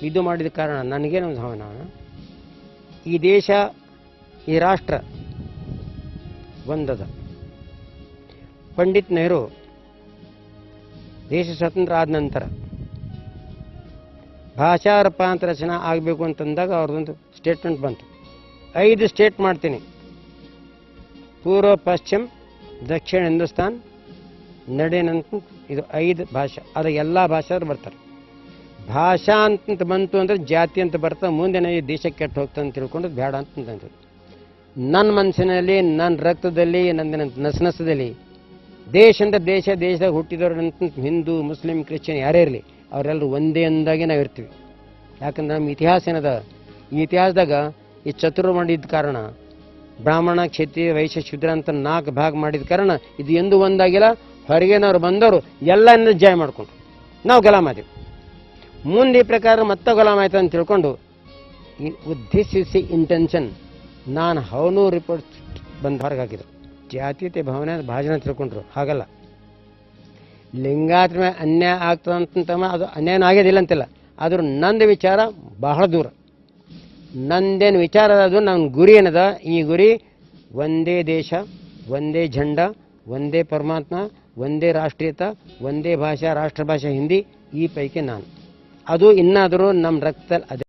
ಇದು ಮಾಡಿದ ಕಾರಣ ನನಗೇನು ಭಾವನ, ಈ ದೇಶ ಈ ರಾಷ್ಟ್ರ ಒಂದದ. ಪಂಡಿತ್ ನೆಹರು ದೇಶ ಸ್ವತಂತ್ರ ಆದ ನಂತರ ಭಾಷಾ ರೂಪಾಂತರ ರಚನೆ ಆಗಬೇಕು ಅಂತಂದಾಗ ಅವ್ರದ್ದೊಂದು ಸ್ಟೇಟ್ಮೆಂಟ್ ಬಂತು, 5 ಸ್ಟೇಟ್ ಮಾಡ್ತೀನಿ, ಪೂರ್ವ ಪಶ್ಚಿಮ ದಕ್ಷಿಣ ಹಿಂದೂಸ್ತಾನ್ ನಡೇನಂತ. ಇದು 5 ಭಾಷೆ, ಅದು ಎಲ್ಲ ಭಾಷೆಯವರು ಬರ್ತಾರೆ. ಭಾಷಾ ಅಂತ ಬಂತು ಅಂದರೆ ಜಾತಿ ಅಂತ ಬರ್ತಾ ಮುಂದೆ ಈ ದೇಶಕ್ಕೆ ಕೆಟ್ಟು ಹೋಗ್ತದೆ ಅಂತ ತಿಳ್ಕೊಂಡು ಬೇಡ ಅಂತಂದ್ರು. ನನ್ನ ಮನಸ್ಸಿನಲ್ಲಿ, ನನ್ನ ರಕ್ತದಲ್ಲಿ, ನನ್ನ ನಸನಸದಲ್ಲಿ ದೇಶ ಅಂತ ದೇಶದಾಗ ಹುಟ್ಟಿದವ್ರಂತ ಹಿಂದೂ ಮುಸ್ಲಿಂ ಕ್ರಿಶ್ಚಿಯನ್ ಯಾರೇ ಇರಲಿ ಅವರೆಲ್ಲರೂ ಒಂದೇ ಅಂದಾಗೆ ನಾವು ಇರ್ತೀವಿ. ಯಾಕಂದ್ರೆ ನಮ್ಮ ಇತಿಹಾಸ ಏನದ, ಈ ಇತಿಹಾಸದಾಗ ಈ ಚತುರ್ ಮಾಡಿದ ಕಾರಣ, ಬ್ರಾಹ್ಮಣ ಕ್ಷತ್ರಿಯ ವೈಶ್ಯ ಶೂದ್ರ ಅಂತ 4 ಭಾಗ ಮಾಡಿದ ಕಾರಣ ಇದು ಎಂದೂ ಒಂದಾಗಿಲ್ಲ. ಹೊರಗೇನವ್ರು ಬಂದವರು ಎಲ್ಲ ಜಾಯ್ ಮಾಡ್ಕೊಂಡ್ರು, ನಾವು ಗುಲಾಮ್ ಆದೆವು. ಮುಂದೆ ಈ ಪ್ರಕಾರ ಮತ್ತೆ ಗುಲಾಮ್ ಆಯ್ತು ಅಂತ ತಿಳ್ಕೊಂಡು ದಿಸ್ ಇಸ್ ದಿ ಇಂಟೆನ್ಷನ್. ನಾನು ಹವನು ರಿಪೋರ್ಟ್ ಬಂದು ಹೊರಗಾಕಿದ್ರು. ಜಾತೀಯತೆ ಭಾವನೆ ಭಾಜನ ತಿಳ್ಕೊಂಡ್ರು. ಹಾಗಲ್ಲ, ಲಿಂಗಾಯತರ ಮೇಲೆ ಅನ್ಯಾಯ ಆಗ್ತದಂತಮ್ಮ, ಅದು ಅನ್ಯಾಯ ಆಗೋದಿಲ್ಲ ಅಂತಿಲ್ಲ. ಆದರೂ ನಂದು ವಿಚಾರ ಬಹಳ ದೂರ. ನಂದೇನು ವಿಚಾರ ಅದು, ನನ್ನ ಗುರಿ ಏನದ, ಈ ಗುರಿ ಒಂದೇ ದೇಶ, ಒಂದೇ ಝಂಡ, ಒಂದೇ ಪರಮಾತ್ಮ, ಒಂದೇ ರಾಷ್ಟ್ರೀಯತ, ಒಂದೇ ಭಾಷಾ, ರಾಷ್ಟ್ರಭಾಷೆ ಹಿಂದಿ. ಈ ಪೈಕಿ ನಾನು ಅದು ಇನ್ನಾದರೂ ನಮ್ಮ ರಕ್ತದಲ್ಲಿ ಅದೇ.